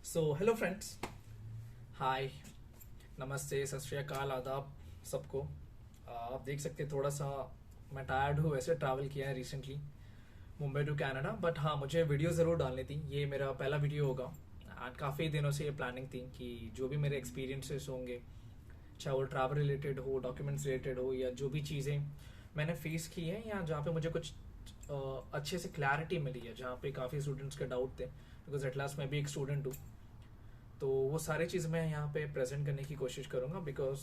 So hello friends, हाय, नमस्ते, सत श्री अकाल, आदाब सबको। आप देख सकते हैं थोड़ा सा मैं टायर्ड हूँ। वैसे ट्रैवल किया है recently Mumbai to Canada, but हाँ मुझे वीडियो ज़रूर डालनी थी। ये मेरा पहला वीडियो होगा एंड काफ़ी दिनों से ये प्लानिंग थी कि जो भी मेरे एक्सपीरियंसेस होंगे, चाहे वो ट्रैवल रिलेटेड हो, डॉक्यूमेंट्स रिलेटेड हो, या जो भी चीज़ें मैंने फेस की है या जहाँ पे मुझे कुछ अच्छे से क्लैरिटी मिली है, जहाँ पे काफ़ी स्टूडेंट्स के डाउट थे, बिकॉज एट लास्ट मैं भी एक स्टूडेंट हूँ। तो वो सारी चीज़ मैं यहाँ पे प्रेजेंट करने की कोशिश करूँगा, बिकॉज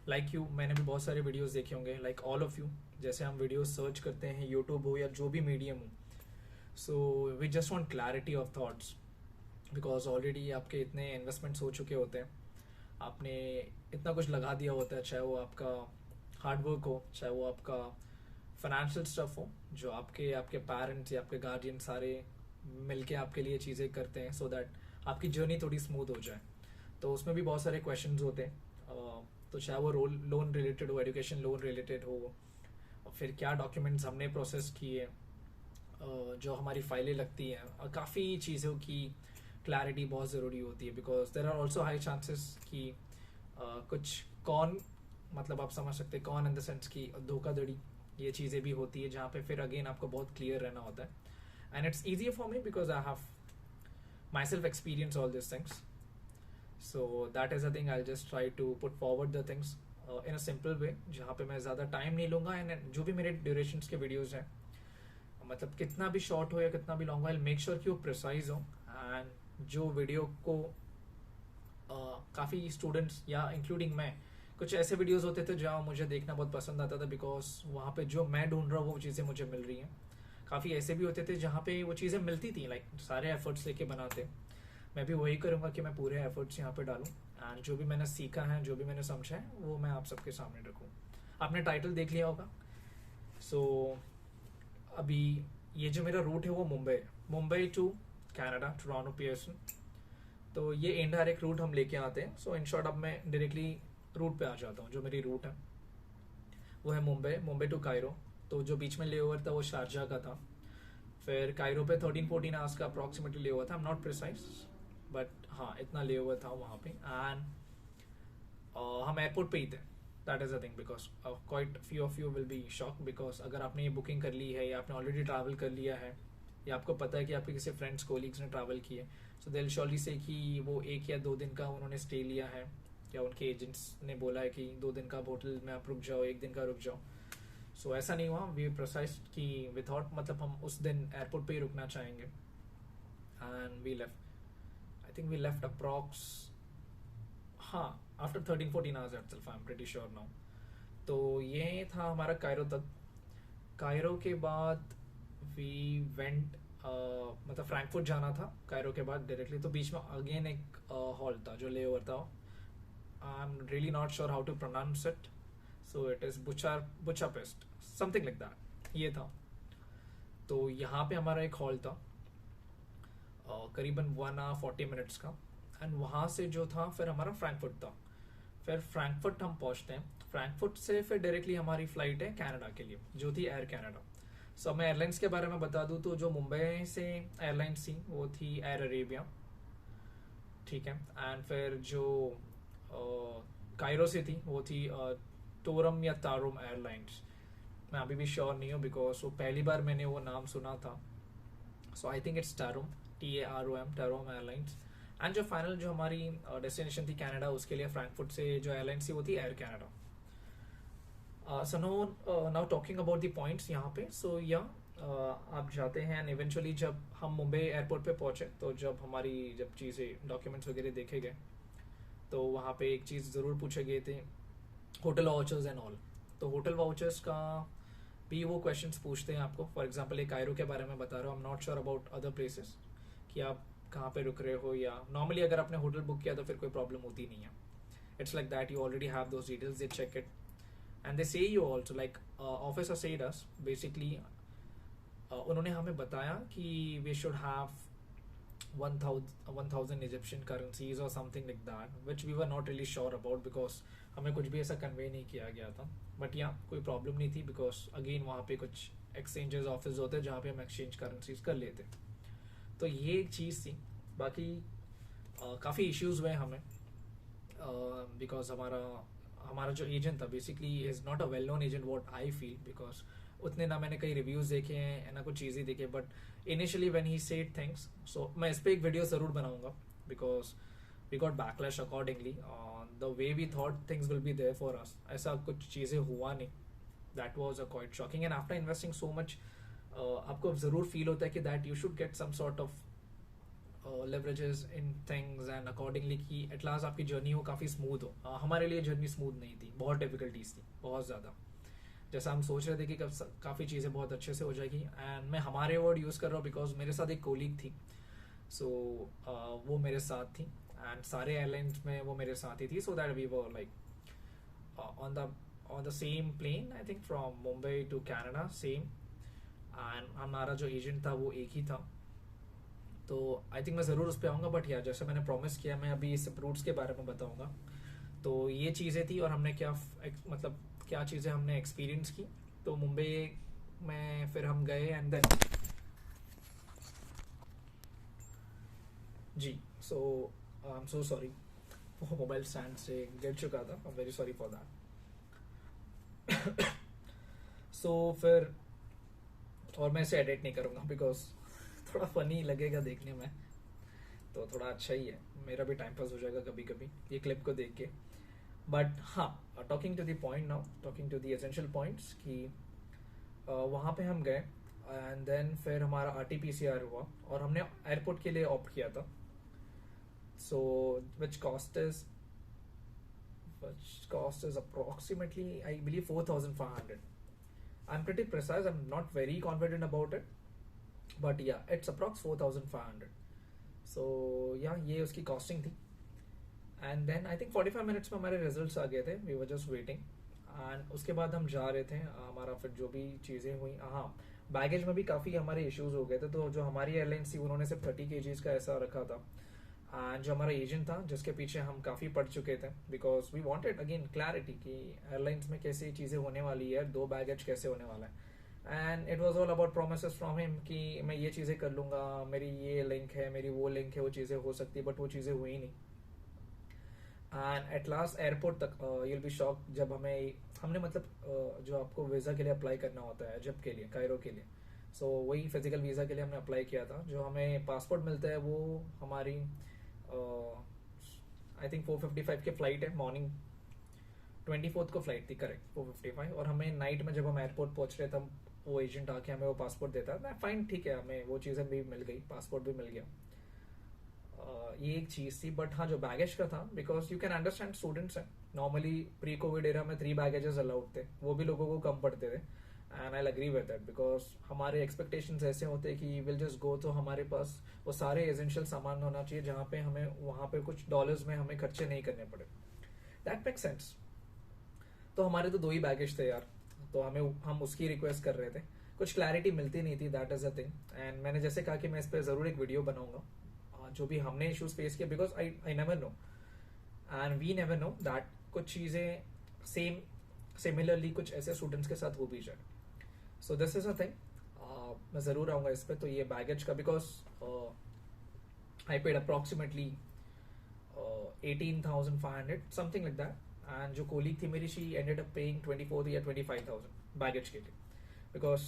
लाइक यू मैंने भी बहुत सारे वीडियोस देखे होंगे, लाइक ऑल ऑफ यू। जैसे हम वीडियोस सर्च करते हैं यूट्यूब हो या जो भी मीडियम हो, so we just want clarity of thoughts, because already आपके इतने इन्वेस्टमेंट्स हो चुके होते हैं, आपने इतना कुछ लगा दिया होता है, चाहे वो आपका हार्डवर्क हो, चाहे वो आपका फाइनेंशियल स्टफ हो, जो आपके आपके पेरेंट्स या आपके गार्जियन सारे मिलके आपके लिए चीज़ें करते हैं सो दैट आपकी जर्नी थोड़ी स्मूथ हो जाए। तो उसमें भी बहुत सारे क्वेश्चंस होते हैं। तो चाहे वो रोल लोन रिलेटेड हो, एजुकेशन लोन रिलेटेड हो, और फिर क्या डॉक्यूमेंट्स हमने प्रोसेस किए, जो हमारी फाइलें लगती हैं, काफ़ी चीज़ों की क्लैरिटी बहुत ज़रूरी होती है, because there are also high chances कि कुछ कौन, मतलब आप समझ सकते हैं कौन इन द सेंस की धोखाधड़ी, ये चीज़ें भी होती है, जहाँ पे फिर अगेन आपको बहुत क्लियर रहना होता है। And it's easier for me because I have myself experience all this things. So that is a thing, I just try to put forward the things in a simple way, जहाँ पे मैं ज़्यादा time नहीं लूँगा। And जो भी मेरे durations के वीडियोज़ हैं, मतलब कितना भी शॉर्ट हो या कितना भी लॉन्ग हो, आई मेक श्योर कि वो प्रिसाइज हो। एंड जो वीडियो को काफ़ी स्टूडेंट्स या इंक्लूडिंग मैं, कुछ ऐसे वीडियोस होते थे जहाँ मुझे देखना बहुत पसंद आता था, बिकॉज वहाँ पे जो मैं ढूंढ रहा हूँ वो चीज़ें मुझे मिल रही हैं। काफ़ी ऐसे भी होते थे जहाँ पे वो चीज़ें मिलती थी, लाइक सारे एफर्ट्स लेके बनाते। मैं भी वही करूँगा कि मैं पूरे एफर्ट्स यहाँ पे डालूँ, एंड जो भी मैंने सीखा है, जो भी मैंने समझा है, वो मैं आप सबके सामने रखूँ। आपने टाइटल देख लिया होगा। सो अभी ये जो मेरा रूट है वो मुंबई है, Mumbai to Canada, Toronto Pearson. तो ये इनडायरेक्ट रूट हम लेके आते हैं। सो इन शॉर्ट अब मैं डायरेक्टली रूट पे आ जाता हूँ। जो मेरी रूट है वो है मुंबई, मुंबई टू कायरो। तो जो बीच में ले ओवर था वो शारजा का था। फिर कायरो पे 13-14 आवर्स का अप्रॉक्सीमेटली ले ओवर था, I am not precise, but हाँ इतना ले ओवर था वहाँ पे। एंड हम एयरपोर्ट पे ही थे। That is a thing, because quite few of you will be shock, because अगर आपने ये बुकिंग कर ली है या आपने ऑलरेडी ट्रैवल कर लिया है, या आपको पता है कि आपके किसी फ्रेंड्स कोलीग्स ने ट्रैवल किए, सो दिल श्योरली से कि वो 1 या 2 दिन का उन्होंने स्टे लिया है, या उनके एजेंट्स ने बोला है कि 2 दिन का होटल में आप रुक जाओ, 1 दिन का रुक जाओ। सो ऐसा नहीं हुआ। वी प्रोसाइज कि विदाउट, मतलब हम उस दिन एयरपोर्ट पे ही रुकना चाहेंगे। And we left, I think we left approx, हाँ, after 13-14 hours itself, I am pretty sure now. तो ये था हमारा कायरो तक। कायरो के बाद वी वेंट, मतलब फ्रैंकफर्ट जाना था कायरो के बाद डायरेक्टली। तो बीच में अगेन एक हॉल था जो ले ओवर था। I am really not sure how to pronounce it, so it is Bucharest, something like that ये था। तो यहाँ पे हमारा एक हॉल था, करीबन 1 hour 40 minutes का। एंड वहाँ से जो था फिर हमारा फ्रैंकफर्ट था। फिर फ्रैंकफर्ट हम पहुँचते हैं। फ्रैंकफर्ट से फिर डायरेक्टली हमारी फ्लाइट है कनाडा के लिए, जो थी एयर कनाडा। सो मैं एयरलाइंस के बारे में बता दूं तो जो मुंबई से एयरलाइंस थी वो थी एयर अरेबिया, ठीक है। एंड फिर जो कायरो से थी वो थी टोरम या तारोम एयरलाइंस। मैं अभी भी श्योर नहीं हूँ, बिकॉज वो पहली बार मैंने वो नाम सुना था। So I think it's TAROM, TAROM, TAROM airlines. And जो फाइनल जो हमारी डेस्टिनेशन थी कनाडा, उसके लिए फ्रैंकफर्ट से जो एयरलाइंस थी वो थी air Canada. So now talking about the points यहाँ पे। सो या आप जाते हैं एंड इवेंचुअली जब हम मुंबई एयरपोर्ट पे पहुंचे, तो जब चीज़ें डॉक्यूमेंट्स वगैरह देखे गए, तो वहाँ पे एक चीज़ ज़रूर पूछे गए थे, होटल वाउचर्स एंड ऑल। तो होटल वाउचर्स का भी वो क्वेश्चंस पूछते हैं आपको। फॉर एग्जांपल एक कायरो के बारे में बता रहा हूँ, I am not sure about other places कि आप कहाँ पे रुक रहे हो, या नॉर्मली अगर आपने होटल बुक किया तो फिर कोई प्रॉब्लम होती नहीं है। It's like that, you already have those details, they check it and they say you also, like officer said us basically, उन्होंने हमें बताया कि we should have 1000 Egyptian currencies or something like that, which we were not really sure about because हमें कुछ भी ऐसा convey नहीं किया गया था। बट यहाँ कोई प्रॉब्लम नहीं थी, बिकॉज अगेन वहाँ पे कुछ एक्सचेंजेस ऑफिस होते हैं जहाँ पे हम एक्सचेंज करेंसीज कर लेते। तो ये एक चीज़ थी। बाकी काफ़ी इश्यूज हुए हमें, बिकॉज हमारा हमारा जो एजेंट था basically is not a well known agent what I feel, because उतने ना मैंने कई रिव्यूज़ देखे हैं ना कुछ चीज़ें देखी, but initially when he said things, so मैं इस पर एक वीडियो ज़रूर बनाऊंगा, because we got backlash accordingly the way we thought things will be there for us, ऐसा कुछ चीज़ें हुआ नहीं. That was a quite shocking, and after investing so much आपको ज़रूर फील होता है कि that you should get some sort of leverages in things and accordingly कि एट लास्ट आपकी जर्नी हो काफ़ी स्मूथ हो. हमारे लिए जर्नी स्मूथ नहीं थी, बहुत डिफिकल्टीज थी, बहुत ज़्यादा. जैसा हम सोच रहे थे कि काफ़ी चीज़ें बहुत अच्छे से हो जाएगी, एंड मैं हमारे वर्ड यूज़ कर रहा हूँ बिकॉज मेरे साथ एक कोलीग थी, सो वो मेरे साथ थी, एंड सारे एयरलाइंस में वो मेरे साथ ही थी, so that we were like on the same plane, I think from Mumbai to Canada same, and हमारा जो एजेंट था वो एक ही था. तो आई थिंक मैं ज़रूर उस पर आऊँगा, बट यार जैसे मैंने प्रॉमिस किया मैं अभी इस रूट्स के बारे में बताऊँगा. तो ये चीज़ें थी, और हमने क्या मतलब क्या चीज़ें हमने एक्सपीरियंस की. तो मुंबई में फिर हम गए, एंड देन जी, so I am so sorry, वो मोबाइल स्टैंड से गिर चुका था, I am very sorry for that. So फिर, और मैं इसे एडिट नहीं करूँगा बिकॉज थोड़ा फनी लगेगा देखने में, तो थोड़ा अच्छा ही है, मेरा भी टाइम पास हो जाएगा कभी कभी ये क्लिप को देख के. बट हाँ, talking to the point now, talking to the essential points कि वहाँ पे हम गए, एंड देन फिर हमारा RT-PCR हुआ, और हमने एयरपोर्ट के लिए ऑप्ट किया था. सो विच cost is approximately, I believe, 4,500. I'm pretty precise, I'm not very confident about it, but yeah, it's approx 4,500. So yeah, ये उसकी कॉस्टिंग थी. And then I think 45 minutes में हमारे रिजल्ट्स आ गए थे, we were just waiting, and उसके बाद हम जा रहे थे. हमारा फिर जो भी चीज़ें हुई, हाँ, बैगेज में भी काफ़ी हमारे इश्यूज हो गए थे. तो जो हमारी एयरलाइंस थी उन्होंने सिर्फ 30 kgs का ऐसा रखा था, एंड जो हमारा एजेंट था जिसके पीछे हम काफ़ी पढ़ चुके थे, because we wanted again clarity कि एयरलाइंस में कैसी चीज़ें होने वाली है, 2 बैगेज कैसे होने वाला है. And it was all about promise from him कि मैं ये चीज़ें कर लूँगा, मेरी ये लिंक है, मेरी वो लिंक है, वो चीज़ें हो सकती है, बट वो चीज़ें हुई नहीं. एंड एट लास्ट एयरपोर्ट तक यूल बी शॉक जब हमने मतलब जो आपको वीज़ा के लिए अप्लाई करना होता है जब के लिए, कायरो के लिए, सो वही फिजिकल वीज़ा के लिए हमने अप्लाई किया था. जो हमें पासपोर्ट मिलता है वो हमारी आई थिंक 4:55 की फ़्लाइट है, मॉर्निंग 24th को फ्लाइट थी, करेक्ट, 4:55, और हमें नाइट में जब हम एयरपोर्ट पहुंच रहे थे वो एजेंट आके हमें वो पासपोर्ट देता है. फाइन, ठीक है, हमें वो चीज़ें भी मिल गई, पासपोर्ट भी मिल गया. ये एक चीज़ थी. बट हाँ, जो बैगेज का था, because you can understand students हैं, नॉर्मली प्री कोविड एरा में 3 बैगेजेस अलाउड थे, वो भी लोगों को कम पड़ते थे. And I agree with that, because हमारे एक्सपेक्टेशंस ऐसे होते हैं कि विल जस्ट गो, तो हमारे पास वो सारे एसेंशियल सामान होना चाहिए जहाँ पे हमें वहाँ पे कुछ डॉलर्स में हमें खर्चे नहीं करने पड़े. That make sense. तो हमारे तो 2 ही बैगेज थे यार, तो हम उसकी रिक्वेस्ट कर रहे थे, कुछ क्लैरिटी मिलती नहीं थी. That is a thing. And मैंने जैसे कहा कि मैं इस पर ज़रूर एक वीडियो बनाऊंगा, जो भी हमने इश्यूज फेस किए, because I never know and we never know that कुछ चीज़ें सिमिलरली कुछ ऐसे स्टूडेंट्स के साथ हो भी जाए. So this is a thing. मैं ज़रूर आऊँगा इस पर. तो ये बैगेज का, because I paid approximately 18,500 something like that. And जो कोलीग थी मेरी, शी एंडेड अप पेइंग 24 या 25,000 बैगेज के लिए, बिकॉज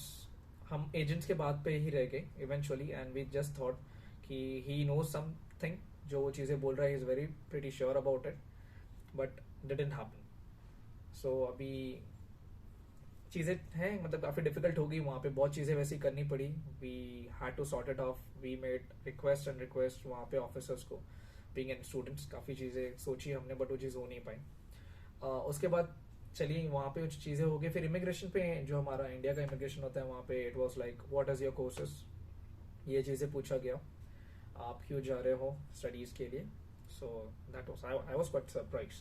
हम एजेंट्स के बाद पे ही रह गए eventually, and we just thought कि ही नोज समथिंग, जो वो चीज़ें बोल रहा है, is very pretty sure about it, but didn't happen. So अभी चीज़ें हैं, मतलब काफ़ी डिफिकल्ट हो गई वहाँ पे, बहुत चीज़ें वैसी करनी पड़ी. We had to sort it off, we made request and request वहाँ पे ऑफिसर्स को, बीइंग एन स्टूडेंट्स, काफ़ी चीज़ें सोची हमने, बट वो चीज़ हो नहीं पाई. उसके बाद चलिए वहाँ पे कुछ चीज़ें हो गई. फिर इमिग्रेशन पे, जो हमारा इंडिया का इमिग्रेशन होता है, वहाँ पे it was like what is your courses, ये चीज़ें पूछा गया, आप क्यों जा रहे हो स्टडीज़ के लिए. So that was, I was quite surprise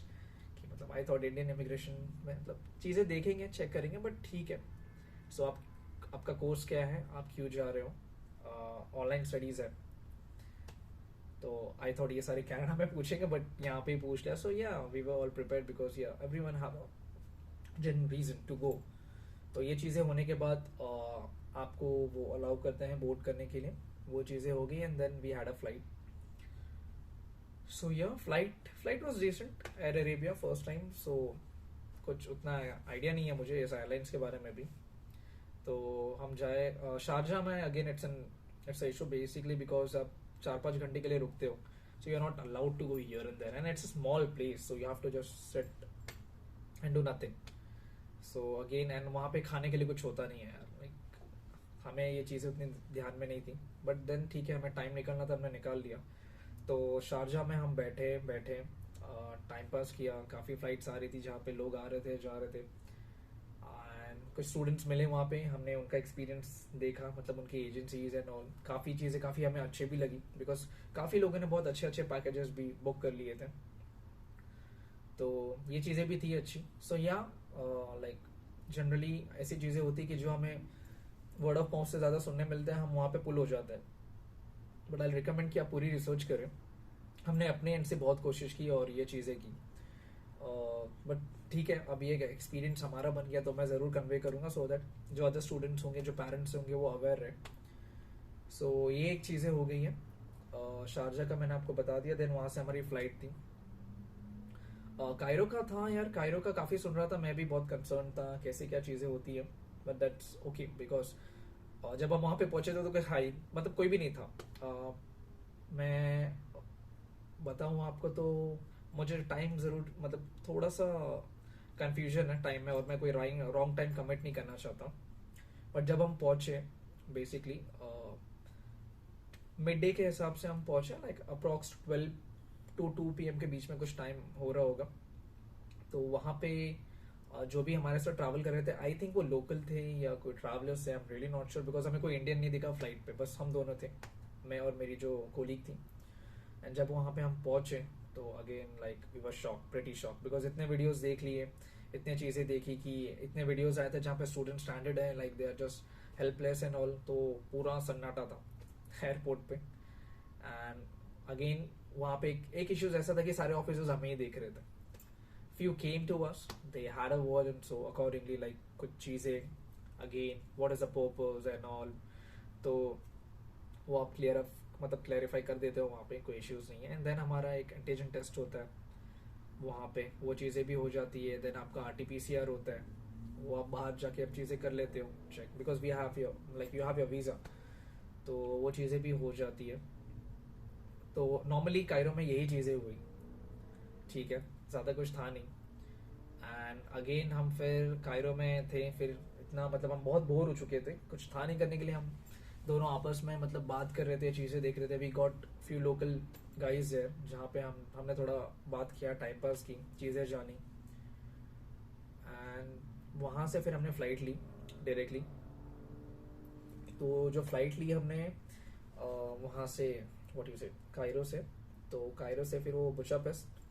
कि मतलब आई थॉट इंडियन इमिग्रेशन में मतलब चीज़ें देखेंगे, चेक करेंगे, बट ठीक है. सो आपका कोर्स क्या है, आप क्यों जा रहे हो, ऑनलाइन स्टडीज़ है. तो आई थॉट ये सारे कनाडा में पूछेंगे, बट यहाँ पे ही पूछ लिया. So yeah we were all prepared, because yeah everyone have a genuine reason to go. तो ये चीज़ें होने के बाद आपको वो अलाउ करते हैं बोर्ड करने के लिए, वो चीज़ें हो गई, and then we had a flight. So yeah flight was decent, Air Arabia first time, so कुछ उतना आइडिया नहीं है मुझे इस एयरलाइंस के बारे में भी। तो हम जाए शारजा में, again it's issue basically because आप 4-5 घंटे के लिए रुकते हो, so you are not allowed to go here and there, and it's a small place, so you have to just sit and do nothing. So again, and वहाँ पे खाने के लिए कुछ होता नहीं है यार, लाइक हमें ये चीज़ें उतनी ध्यान में नहीं थी, बट देन ठीक है, हमें टाइम निकालना था, हमने निकाल लिया। तो शारजा में हम बैठे बैठे टाइम पास किया, काफ़ी फ्लाइट्स आ रही थी जहाँ पे लोग आ रहे थे जा रहे थे, एंड कुछ स्टूडेंट्स मिले वहाँ पे, हमने उनका एक्सपीरियंस देखा, मतलब उनकी एजेंसीज एंड ऑल, काफ़ी चीज़ें काफ़ी हमें अच्छी भी लगी बिकॉज काफ़ी लोगों ने बहुत अच्छे अच्छे पैकेजेस भी बुक कर लिए थे, तो ये चीज़ें भी थी अच्छी। सो या लाइक जनरली ऐसी चीज़ें होती कि जो हमें वर्ड ऑफ माउथ से ज़्यादा सुनने मिलते हैं, हम वहाँ पे पुल हो जाते हैं, बट आई रिकमेंड कि आप पूरी रिसर्च करें। हमने अपने एंड से बहुत कोशिश की और ये चीज़ें की, बट ठीक है, अब ये एक्सपीरियंस हमारा बन गया, तो मैं ज़रूर कन्वे करूँगा सो दैट जो अदर स्टूडेंट्स होंगे, जो पेरेंट्स होंगे, वो अवेयर रहे। सो ये एक चीज़ें हो गई हैं। शारजा का मैंने आपको बता दिया, देन वहाँ से हमारी फ़्लाइट थी। कायरो का था यार, कायरो का काफ़ी सुन रहा था, मैं भी बहुत कंसर्न था कैसे क्या चीज़ें होती है, बट दैट्स ओके बिकॉज जब हम वहाँ पे पहुँचे थे तो कोई हाई मतलब कोई भी नहीं था। मैं बताऊँ आपको तो मुझे टाइम ज़रूर मतलब थोड़ा सा कंफ्यूजन है टाइम में, और मैं कोई रॉन्ग टाइम कमिट नहीं करना चाहता, बट जब हम पहुँचे बेसिकली मिड डे के हिसाब से हम पहुँचे, लाइक अप्रॉक्स 12 to 2 PM के बीच में कुछ टाइम हो रहा होगा। तो वहाँ पे जो भी हमारे साथ ट्रैवल कर रहे थे, आई थिंक वो लोकल थे या कोई ट्रैवलर्स थे, आई am really not sure because हमें कोई इंडियन नहीं दिखा फ्लाइट पे, बस हम दोनों थे, मैं और मेरी जो कोलीग थी। एंड जब वहाँ पे हम पहुँचे तो again like we were shock, pretty shock, because इतने वीडियोस देख लिए, इतने चीज़ें देखी कि इतने वीडियोस आए थे जहाँ पे स्टूडेंट स्टैंडर्ड है, like they are just helpless and all, तो पूरा सन्नाटा था एयरपोर्ट पे। एंड अगेन वहाँ पे एक इश्यूज ऐसा था कि सारे ऑफिसर्स हमें ही देख रहे थे। Few came to us, they had a word, and so accordingly like कुछ चीज़ें again what is the purpose and all, तो वो आप मतलब क्लैरिफाई कर देते हो, वहाँ पे कोई इश्यूज नहीं है। एंड देन हमारा एक एंटीजन टेस्ट होता है वहाँ पे, वो चीज़ें भी हो जाती है। देन आपका RT-PCR होता है, वो आप बाहर जाके अब चीज़ें कर लेते हो check, because we have your like you have your visa, तो वो चीज़ें भी हो जाती है। तो नॉर्मली कायरो में यही चीज़ें हुई, ठीक है, ज़्यादा कुछ था नहीं। एंड अगेन हम फिर कायरो में थे, फिर इतना मतलब हम बहुत बोर हो चुके थे, कुछ था नहीं करने के लिए, हम दोनों आपस में मतलब बात कर रहे थे, चीज़ें देख रहे थे। We got few local guys है जहाँ पे हमने थोड़ा बात किया, टाइम पास की, चीज़ें जानी। एंड वहाँ से फिर हमने फ़्लाइट ली डायरेक्टली। तो जो फ़्लाइट ली हमने वहाँ से व्हाट यू से कायरो से, तो कायरो से फिर वो बुचापेस्ट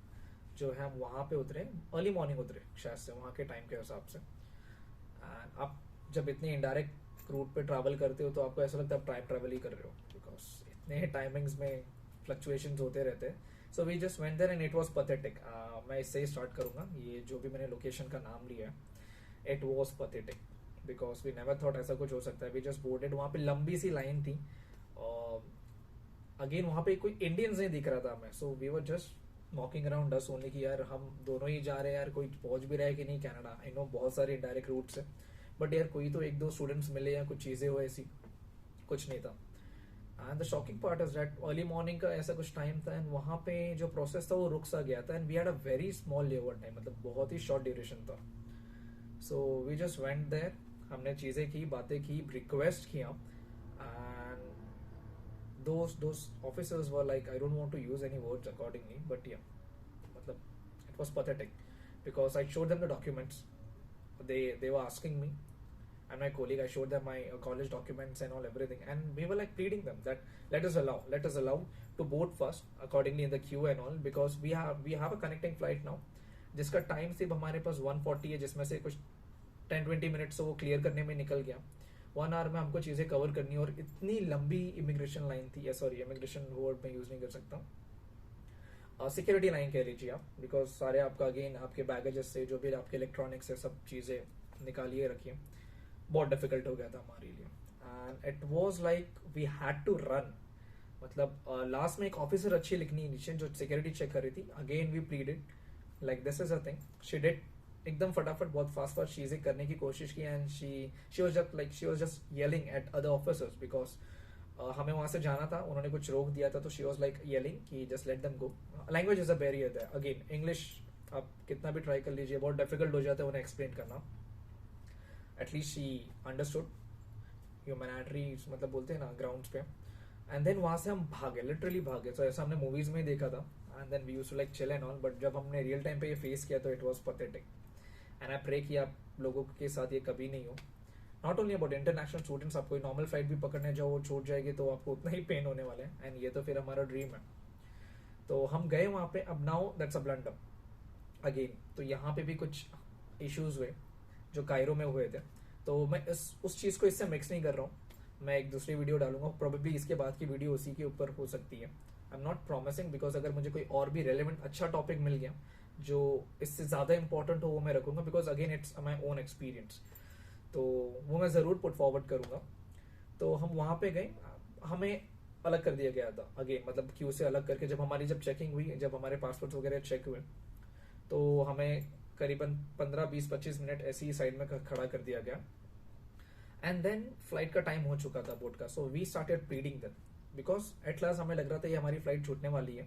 जो है हम वहाँ पे उतरे, अर्ली मॉर्निंग उतरे शायद से वहाँ के टाइम के हिसाब से। एंड आप जब इतने इनडायरेक्ट रूट पे ट्रैवल करते हो तो आपको ऐसा लगता है आप टाइम ट्रैवल ही कर रहे हो, बिकॉज इतने टाइमिंग्स में फ्लक्चुएशंस होते रहते हैं। So we just went there and it was pathetic. मैं इससे ही स्टार्ट करूँगा, ये जो भी मैंने लोकेशन का नाम लिया है, it was pathetic because we never thought ऐसा कुछ हो सकता है। वी जस्ट बोर्डेड, वहाँ पे लंबी सी लाइन थी, और अगेन वहाँ पे कोई इंडियंस नहीं दिख रहा था हमें, so we were just walking around us only कि यार हम दोनों ही जा रहे हैं यार, कोई पहुंच भी रहा है कि नहीं कनाडा। आई नो बहुत सारे इनडायरेक्ट रूट्स है, बट यार कोई तो एक दो स्टूडेंट्स मिले या कुछ चीज़ें हो, ऐसी कुछ नहीं था। And the shocking part is that early morning का ऐसा कुछ टाइम था, एंड वहाँ पे जो प्रोसेस था वो रुक सा गया था, and we had a very small layover time, मतलब बहुत ही शॉर्ट ड्यूरेशन था। So we just went there, हमने चीज़ें की, बातें की, रिक्वेस्ट किया, and those officers were like, I don't want to use any words accordingly, but yeah, matlab, it was pathetic because I showed them the documents. They were asking me and my colleague, I showed them my college documents and all everything, and we were like pleading them that let us allow to board first accordingly in the queue and all, because we have a connecting flight now जिसका time सिर्फ हमारे पास 140 है, जिसमें से कुछ 10-20 minutes वो clear करने में निकल गया। 1 आवर में हमको चीज़ें कवर करनी, और इतनी लंबी इमिग्रेशन लाइन थी, या सॉरी इमिग्रेशन वर्ड में यूज़ नहीं कर सकता, सिक्योरिटी लाइन कह लीजिए आप, बिकॉज सारे आपका अगेन आपके बैगेजेस से जो भी आपके इलेक्ट्रॉनिक्स है सब चीज़ें निकालिए रखिए। बहुत डिफिकल्ट हो गया था हमारे लिए, and it was like we had to run मतलब लास्ट में एक ऑफिसर अच्छी लिखनी नीचे जो सिक्योरिटी चेक कर रही थी, again we pleaded like this is a thing, she did एकदम फटाफट बहुत फास्ट फास्ट चीजें करने की कोशिश की, and she was just yelling at other officers because हमें वहां से जाना था, उन्होंने कुछ रोक दिया था, तो शी वाज लाइक येलिंग कि just let them go. Language is a barrier there, again English आप कितना भी ट्राई कर लीजिए बहुत डिफिकल्ट हो जाता है उन्हें एक्सप्लेन करना। एटलीस्ट शी अंडरस्टूड ह्यूमैनिटी, मतलब बोलते हैं ना ग्राउंड्स पे। एंड देन वहां से हम भागे, लिटरली भागे, तो ऐसा हमने मूवीज में ही देखा था, and then we used to like chill and all, but जब हमने रियल टाइम पे ये फेस किया तो it was pathetic. And I pray कि आप लोगों के साथ ये कभी नहीं हो। Not only about international students, आप कोई नॉर्मल फ्लाइट भी पकड़ने जाओ वो छूट जाएगी तो आपको उतना ही पेन होने वाला है, एंड ये तो फिर हमारा ड्रीम है। तो हम गए वहां पे, अब now that's a blunder again. तो यहाँ पे भी कुछ इश्यूज हुए जो कायरो में हुए थे, तो मैं उस चीज को इससे मिक्स नहीं कर रहा हूँ, मैं एक दूसरी वीडियो डालूंगा, प्रोबेबली इसके बाद की वीडियो उसी के ऊपर हो सकती है। I am not promising, because अगर मुझे कोई और भी रेलिवेंट अच्छा टॉपिक मिल गया जो इससे ज्यादा इंपॉर्टेंट हो वो मैं रखूंगा, because again it's my own experience, तो वो मैं जरूर पुट फॉरवर्ड करूंगा। तो हम वहां पे गए, हमें अलग कर दिया गया था अगेन, मतलब क्यू से अलग करके, जब चेकिंग हुई, जब हमारे पासपोर्ट वगैरह चेक हुए, तो हमें करीबन 15-20-25 मिनट ऐसी ही साइड में खड़ा कर दिया गया। एंड देन फ्लाइट का टाइम हो चुका था बोर्ड का, so we started pleading them, because at last हमें लग रहा था ये हमारी फ्लाइट छूटने वाली है,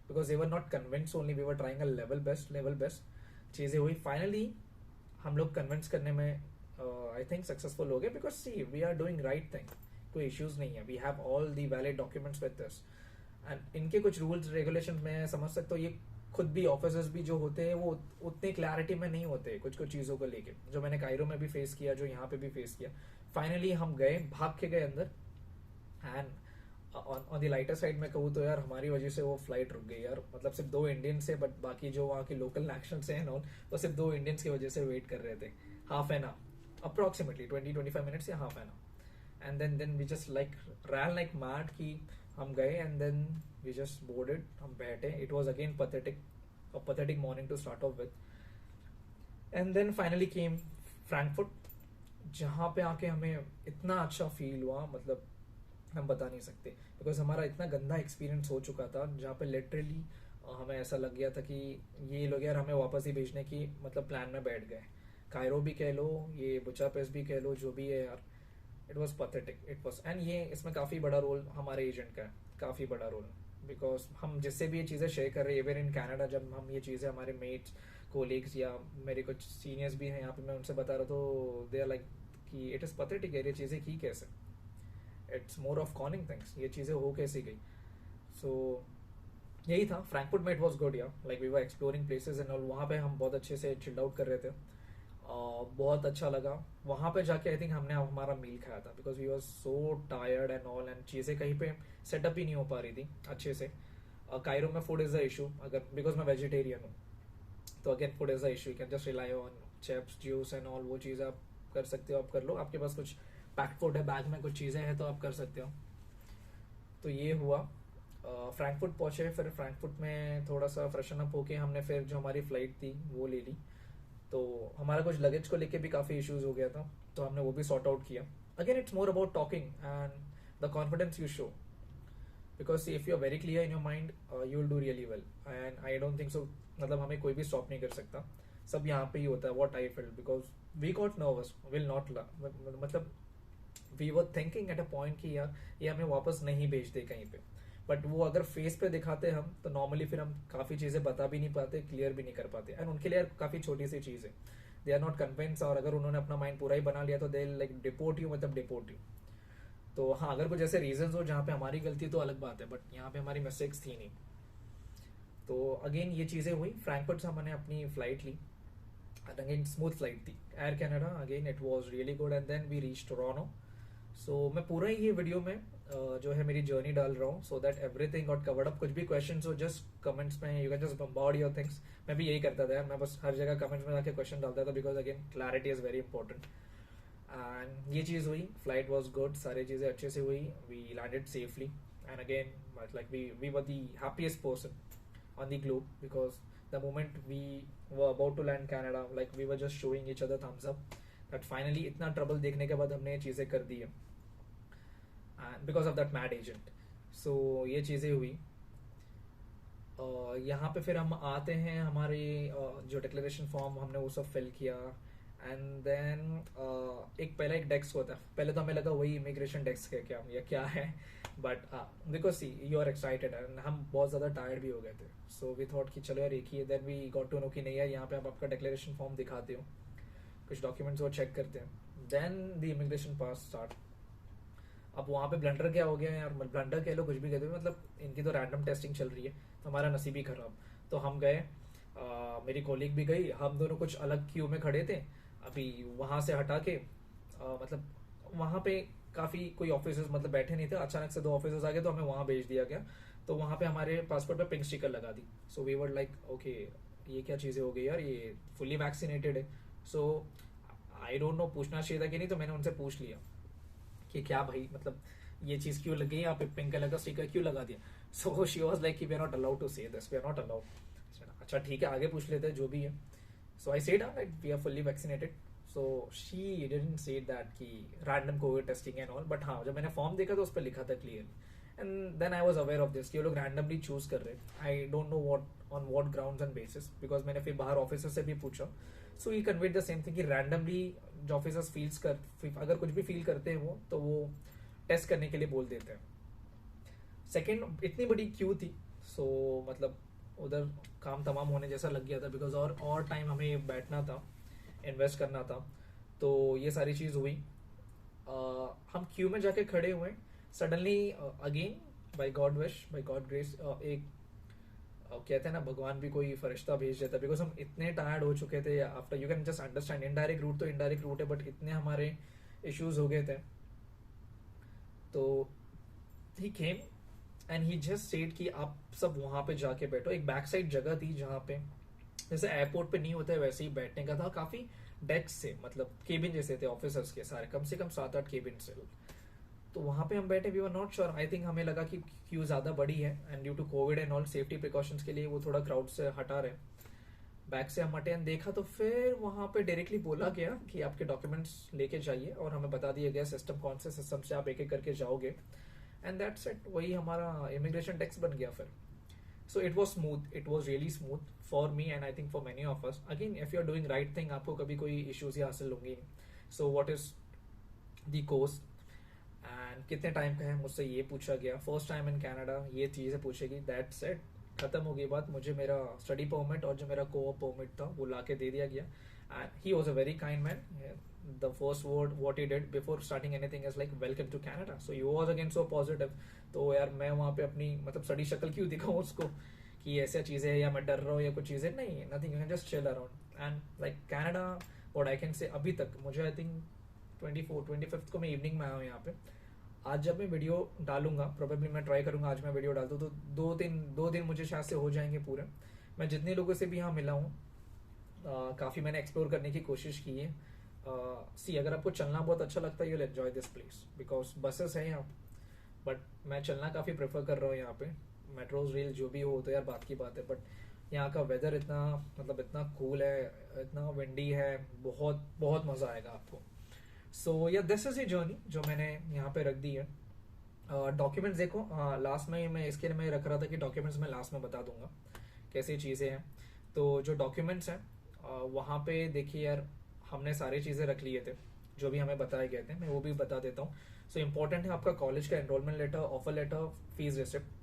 because they were not convince, only we were trying a level best. चीजें हुई, फाइनली हम लोग कन्विंस करने में आई थिंक सक्सेसफुल हो गए, because see we are doing right thing, कोई इश्यूज नहीं है, we have all the valid documents with us. And इनके कुछ रूल्स रेगुलेशन में समझ सकते हो, ये खुद भी ऑफिसर्स भी जो होते हैं वो उतने क्लैरिटी में नहीं होते कुछ कुछ चीजों को लेके, जो मैंने कायरो में भी फेस किया, जो यहाँ पे भी फेस किया। फाइनली हम गए, भाग के गए अंदर, and on the lighter side में कहूँ तो यार हमारी वजह से वो फ्लाइट रुक गई यार, मतलब सिर्फ 2 इंडियंस से, बट बाकी जो वहाँ के लोकल नेशनल्स हैं वो सिर्फ 2 इंडियंस की वजह से वेट कर रहे थे, half an hour approximately 20-25 minutes या half an hour. And then we just like ran like mad कि हम गए, and then we just boarded, हम बैठे। It was again pathetic morning to start off with. And then finally came Frankfurt, जहाँ पे आके हमें इतना अच्छा फील हुआ, मतलब हम बता नहीं सकते, बिकॉज हमारा इतना गंदा एक्सपीरियंस हो चुका था, जहाँ पे लिटरली हमें ऐसा लग गया था कि ये लोग यार हमें वापस ही भेजने की मतलब प्लान में बैठ गए। कायरो भी कह लो, ये बुचापेस्ट भी कह लो, जो भी है यार, it was pathetic, it was. And ये इसमें काफ़ी बड़ा रोल हमारे एजेंट का है, काफ़ी बड़ा रोल, बिकॉज हम जिससे भी ये चीज़ें शेयर कर रहे हैं, इवन इन कनाडा, जब हम ये चीज़ें हमारे मेट्स कोलीग्स या मेरे कुछ सीनियर्स भी हैं यहाँ पे, मैं उनसे बता रहा, तो दे आर लाइक कि इट इज़ पथेटिक है, ये चीज़ें की कैसे, इट्स मोर ऑफ कॉनिंग थिंग्स, ये चीज़ें हो कैसे गई। सो यही था फ्रैंकफर्ट में, it was good yeah like we were exploring places and all, वहाँ पे हम बहुत अच्छे से चिल्ड आउट कर रहे थे, बहुत अच्छा लगा वहाँ पे जाके। आई थिंक हमने हमारा मील खाया था, because we was so tired and all, and चीज़ें कहीं पे सेटअप ही नहीं हो पा रही थी अच्छे से। कायरो में फूड इज़ द इशू, अगर बिकॉज मैं वेजिटेरियन हूँ, तो again food is the issue, you can just rely on chips juice and all, वो चीज़ आप कर सकते हो, आप कर लो, आपके पास कुछ पैक्ड फूड है बैग में, कुछ चीज़ें हैं तो आप कर सकते हो। तो ये हुआ, फ्रैंकफर्ट पहुंचे, फिर फ्रैंकफर्ट में थोड़ा सा फ्रेशन अप होके हमने फिर जो हमारी फ्लाइट थी वो ले ली। तो हमारा कुछ लगेज को लेके भी काफ़ी इश्यूज हो गया था, तो हमने वो भी सॉर्ट आउट किया। Again it's more about talking and the confidence you show, because if you are very clear in your mind you will do really well, and I don't think so, मतलब हमें कोई भी stop नहीं कर सकता, सब यहाँ पे ही होता है what I feel, because we got nervous, will not, मतलब we were thinking at a point कि यार ये हमें वापस नहीं भेजते कहीं पे, बट वो अगर फेस पे दिखाते हम तो नॉर्मली फिर हम काफ़ी चीज़ें बता भी नहीं पाते, क्लियर भी नहीं कर पाते, एंड उनके लिए काफ़ी छोटी सी चीज़ है, दे आर नॉट कन्विंस, और अगर उन्होंने अपना माइंड पूरा ही बना लिया तो दे लाइक डिपोर्ट यू, मतलब डिपोर्ट यू। तो हाँ, अगर कुछ ऐसे रीजन हो जहाँ पे हमारी गलती तो अलग बात है, बट यहाँ पे हमारी मिस्टेक्स थी नहीं। तो अगेन ये चीज़ें हुई, फ्रैंकफर्ट से हमने अपनी फ्लाइट ली, अगेन स्मूथ फ्लाइट थी, Air Canada, again it was really good, and then we reach Toronto. So मैं पूरा ही ये वीडियो में जो है मेरी जर्नी डाल रहा हूँ, so that everything got covered up. कुछ भी क्वेश्चन हो जस्ट कमेंट्स में, you can just bombard your things. मैं भी यही करता था यार, मैं बस हर जगह कमेंट्स में जाके क्वेश्चन डालता था, because again clarity is very important. And ये चीज़ हुई, फ्लाइट वॉज गुड, सारी चीज़ें अच्छे से हुई, we landed safely, and again like we were the happiest person on the globe, because the moment we were about to land Canada, like we were just showing each other thumbs up that finally इतना trouble देखने के बाद हमने ये चीज़ें कर दी है, and because of that mad agent. ये चीज़ें हुई। यहाँ पे फिर हम आते हैं, हमारे जो डिक्लेरेशन फॉर्म हमने वो सब फिल किया। एंड देन एक डेस्क होता है, पहले तो हमें लगा वही इमिग्रेशन डेस्क है क्या या क्या है, but because see you are excited and हम बहुत ज़्यादा टायर्ड भी हो गए थे, सो वी थॉट कि चलो यार एक ही है। Then we got to know कि नहीं यार यहाँ पे आप आपका डिक्लेरेशन फॉर्म दिखाते हो, कुछ डॉक्यूमेंट्स वो चेक करते हैं, then the immigration pass start. अब वहाँ पे ब्लंडर क्या हो गया यार, ब्लंडर कह लो कुछ भी कहते हो, मतलब इनकी तो रैंडम टेस्टिंग चल रही है, तो हमारा नसीब ही खराब। तो हम गए, मेरी कॉलीग भी गई, हम दोनों कुछ अलग क्यू में खड़े थे। अभी वहाँ से हटा के मतलब वहाँ पे काफ़ी कोई ऑफिसर्स मतलब बैठे नहीं थे, अचानक से 2 ऑफिसर्स आ गए तो हमें वहाँ भेज दिया गया। तो वहाँ पे हमारे पासपोर्ट पे पिंक स्टिकर लगा दी। So we were like okay, ये क्या चीज़ें हो गई यार, ये फुल्ली वैक्सीनेटेड है। सो आई डोंट नो पूछना चाहिए था कि नहीं, तो मैंने उनसे पूछ लिया कि क्या भाई मतलब ये चीज क्यों लग गई, आप पिंक कलर का स्टिकर क्यों लगा दिया। सो शी वाज लाइक कि we are not allowed to say this, we are not allowed. अच्छा ठीक है, आगे पूछ लेते हैं जो भी है। So I said like we are fully vaccinated. So she didn't say that कि random covid testing and all, but हाँ जब मैंने फॉर्म देखा तो उस पर लिखा था clearly. And then I was aware of this कि वो लोग रैंडमली चूज कर रहे हैं। I don't know what on what grounds and basis, because मैंने फिर बाहर ऑफिसर से भी पूछा। So he conveyed the same thing कि रैंडमली जो ऑफिसर्स फील्स कर अगर कुछ भी फील करते हैं वो, तो वो टेस्ट करने के लिए बोल देते हैं। सेकेंड, इतनी बड़ी क्यू थी, सो मतलब उधर काम तमाम होने जैसा लग गया था, बिकॉज और टाइम हमें बैठना था, इन्वेस्ट करना था। तो ये सारी चीज़ हुई। हम क्यू में जाके खड़े हुए, suddenly again by God wish, by God grace, एक कहते हैं ना भगवान भी कोई फरिश्ता भेज देता, बिकॉज हम इतने टायर्ड हो चुके थे after, you can just understand, indirect route तो इनडायरेक्ट रूट है, बट इतने हमारे इश्यूज हो गए थे। तो he came and he just said कि आप सब वहां पे जाके बैठो। एक बैक साइड जगह थी जहाँ पे जैसे एयरपोर्ट पे नहीं होता है वैसे ही बैठने का था, काफी डेस्क से मतलब केबिन जैसे थे ऑफिसर्स के सारे, कम से कम 7-8 केबिन से। तो वहां पे हम बैठे, we were not sure, I think हमें लगा कि क्यू ज्यादा बड़ी है and due to Covid and all safety precautions के लिए वो थोड़ा क्राउड से हटा रहे। बैक से हम हटे एंड देखा तो फिर वहां पे डायरेक्टली बोला गया कि आपके डॉक्यूमेंट्स लेके जाइए, और हमें बता दिया गया सिस्टम कौन से सिस्टम से आप एक एक करके जाओगे। एंड दैट्स इट, वही हमारा इमिग्रेशन टेक्स बन गया फिर। So it was smooth, it was really smooth for me and I think for many of us. Again if you are doing right thing, आपको कभी कोई इश्यूज ही हासिल होंगे नहीं। So what is the cost and कितने time का है, मुझसे ये पूछा गया। फर्स्ट टाइम इन कनाडा ये चीज़ें पूछेगी, दैट्स इट, खत्म हो गई बात। मुझे मेरा स्टडी परमिट और जो मेरा कोऑप परमिट था वो लाके दे दिया गया। And he was a very kind man. The first word what he did before starting anything is like welcome to Canada. So he was again so positive. तो यार मैं वहाँ पे अपनी मतलब सड़ी शक्ल क्यों दिखाऊं उसको कि ऐसा चीज़ें है या मैं डर रहा हूँ या कुछ चीज़ें, नहीं, nothing, you can just chill around. And like Canada what I can say, अभी तक मुझे आई थिंक 25 को मैं इवनिंग में आया हूँ यहाँ पे। आज जब मैं वीडियो डालूंगा, प्रोबेबली मैं ट्राई करूंगा आज मैं वीडियो डाल दूँ, तो 2 दिन मुझे शायद से हो जाएंगे पूरे। मैं जितने लोगों से भी यहाँ मिला हूँ, काफ़ी मैंने एक्सप्लोर करने की कोशिश की है। सी अगर आपको चलना बहुत अच्छा लगता है, you will enjoy this place, because buses हैं यहाँ, बट मैं चलना काफ़ी प्रेफर कर रहा हूँ यहाँ पे। मेट्रोज रेल जो भी हो तो यार बात की बात है, बट यहाँ का वेदर इतना मतलब इतना कूल है, इतना विंडी है, बहुत बहुत मज़ा आएगा आपको। सो या दिस इज ए जर्नी जो मैंने यहाँ पे रख दी है। डॉक्यूमेंट्स देखो, लास्ट में मैं इसके लिए मैं रख रहा था कि डॉक्यूमेंट्स मैं लास्ट में बता दूंगा कैसी चीज़ें हैं। तो जो डॉक्यूमेंट्स हैं वहाँ पे देखिए यार, हमने सारी चीज़ें रख लिए थे जो भी हमें बताए गए थे, मैं वो भी बता देता हूँ। सो इम्पोर्टेंट है आपका कॉलेज का enrolment letter, offer letter, fees receipt,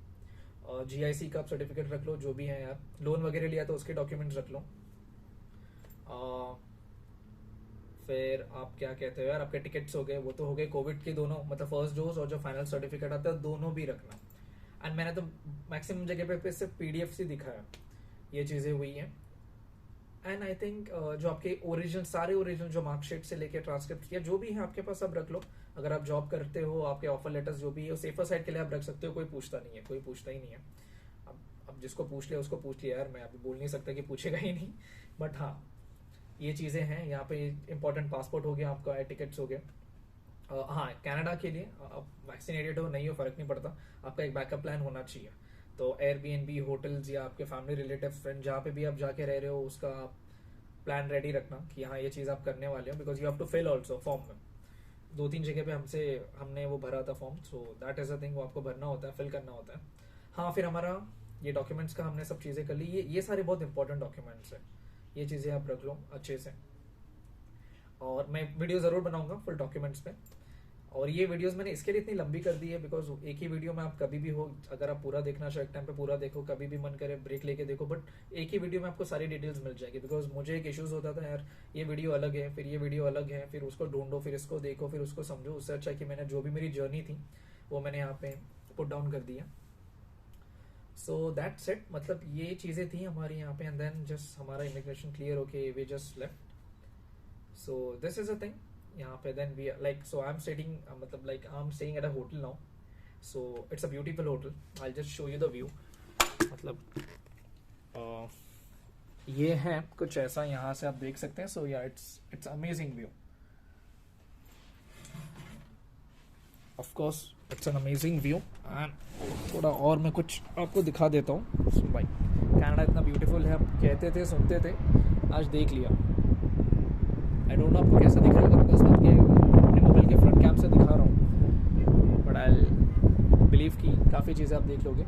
GIC का सर्टिफिकेट रख लो जो भी है यार, लोन वगैरह लिया तो उसके डॉक्यूमेंट्स रख लो। फिर आप क्या कहते हो यार, आपके टिकट्स हो गए, वो तो हो गए कोविड के दोनों, मतलब फर्स्ट डोज और जो फाइनल सर्टिफिकेट आता है दोनों भी रखना। एंड मैंने तो मैक्सिमम जगह पे सिर्फ PDF से दिखाया, ये चीज़ें हुई हैं। एंड आई थिंक जो आपके ओरिजिनल सारे ओरिजिनल जो मार्कशीट से लेके ट्रांसक्रिप्ट किया जो भी है आपके पास, सब रख लो। अगर आप जॉब करते हो, आपके ऑफर लेटर्स जो भी है, सेफर साइड के लिए आप रख सकते हो, कोई पूछता नहीं है, कोई पूछता ही नहीं है। अब जिसको पूछ लिया उसको पूछ लिया यार, मैं अभी बोल नहीं सकता कि पूछेगा ही नहीं, बट हाँ ये चीज़ें हैं यहाँ पे। इंपॉर्टेंट पासपोर्ट हो गया आपका, एयर टिकट्स हो गए। हाँ, कनाडा के लिए आप वैक्सीनेटेड हो नहीं हो फर्क नहीं पड़ता, आपका एक बैकअप प्लान होना चाहिए। तो एयरबीएनबी, होटल्स या आपके फैमिली रिलेटिव फ्रेंड जहाँ पे भी आप जाके रह रहे हो, उसका प्लान रेडी रखना कि हाँ ये चीज़ आप करने वाले हो, because you have to fill also form में। 2-3 जगह पे हमने वो भरा था form, so that is a thing, वो आपको भरना होता है, फिल करना होता है। हाँ, फिर हमारा ये डॉक्यूमेंट्स का हमने सब चीज़ें कर ली। ये सारे बहुत इंपॉर्टेंट डॉक्यूमेंट्स हैं, ये चीज़ें आप रख लो अच्छे से। और मैं वीडियो ज़रूर बनाऊंगा फुल डॉक्यूमेंट्स पे। और ये वीडियोस मैंने इसके लिए इतनी लंबी कर दी है बिकॉज एक ही वीडियो में आप कभी भी हो, अगर आप पूरा देखना चाहो एक टाइम पे पूरा देखो, कभी भी मन करे ब्रेक लेके देखो, बट एक ही वीडियो में आपको सारी डिटेल्स मिल जाएगी। बिकॉज मुझे एक इश्यूज होता था यार, ये वीडियो अलग है, फिर ये वीडियो अलग है, फिर उसको ढूंढो, फिर इसको देखो, फिर उसको समझो। उससे अच्छा कि मैंने जो भी मेरी जर्नी थी वो मैंने यहाँ पे पुट डाउन कर दिया। सो दैट्स इट, मतलब ये चीज़ें थी हमारी यहाँ पे। एंड देन जस्ट हमारा इमिग्रेशन क्लियर होके we just left. So this is a thing. यहाँ पे then we like, so I'm staying मतलब like I'm staying at a hotel now. So it's a beautiful hotel. I'll just show you the view. मतलब ये है कुछ ऐसा, यहाँ से आप देख सकते हैं। So yeah, it's amazing view. Of course, it's an amazing view. And थोड़ा और मैं कुछ आपको दिखा देता हूँ। So भाई कनाडा इतना ब्यूटीफुल है, हम कहते थे, सुनते थे, आज देख लिया। आई डोंट नो आपको कैसा दिख रहा होगा बिकॉज मैं अपने मोबाइल के फ्रंट कैम से दिखा रहा हूँ, बट आई बिलीव कि काफ़ी चीज़ें आप देख लोगे।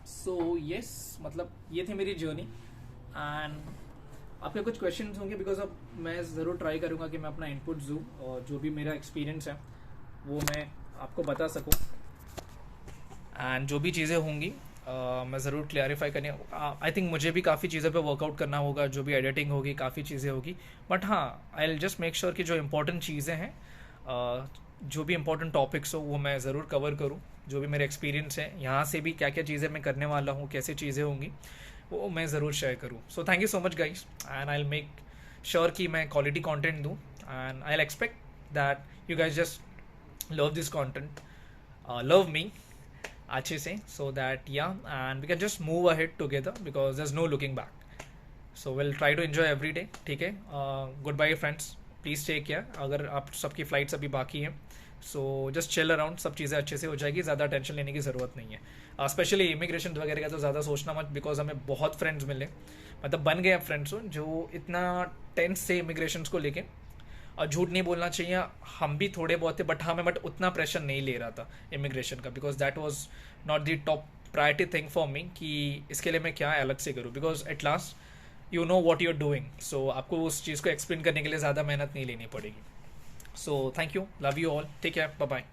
सो यस, मतलब ये थी मेरी जर्नी। एंड आपके कुछ क्वेश्चंस होंगे बिकॉज अब मैं ज़रूर ट्राई करूँगा कि मैं अपना इनपुट दूँ और जो भी मेरा एक्सपीरियंस है वो मैं आपको बता सकूँ। एंड जो भी चीज़ें होंगी मैं ज़रूर क्लैरिफाई करने, आई थिंक मुझे भी काफ़ी चीज़ों पे वर्कआउट करना होगा, जो भी एडिटिंग होगी काफ़ी चीज़ें होगी। बट हाँ, I will just make sure कि जो इंपॉर्टेंट चीज़ें हैं, जो भी इंपॉर्टेंट टॉपिक्स हो वो मैं ज़रूर कवर करूँ। जो भी मेरे एक्सपीरियंस है यहाँ से भी क्या क्या चीज़ें मैं करने वाला हूँ, कैसे चीज़ें होंगी, वो मैं ज़रूर शेयर करूँ। So thank you so much guys, and I will make sure कि मैं क्वालिटी कंटेंट दूँ। And I will expect that you guys just love this content, love me अच्छे से, so that yeah and we can just move ahead together because there is no looking back. So will try to enjoy every day, ठीक है। Good bye friends, please take care. अगर आप सबकी flights अभी बाकी हैं, सो जस्ट चिल अराउंड, सब चीज़ें अच्छे से हो जाएगी, ज़्यादा टेंशन लेने की ज़रूरत नहीं है। स्पेशली इमिग्रेशन वगैरह का तो ज़्यादा सोचना मत, बिकॉज हमें बहुत फ्रेंड्स मिले, मतलब बन गए फ्रेंड्स जो इतना टेंस से इमिग्रेशन को लेके। और झूठ नहीं बोलना चाहिए, हम भी थोड़े बहुत थे, बट उतना प्रेशर नहीं ले रहा था इमिग्रेशन का, because that was not the top priority thing for me कि इसके लिए मैं क्या अलग से करूँ, because at last you know what you are doing. So आपको उस चीज़ को एक्सप्लेन करने के लिए ज़्यादा मेहनत नहीं लेनी पड़ेगी। So thank you, love you all, take care, bye bye.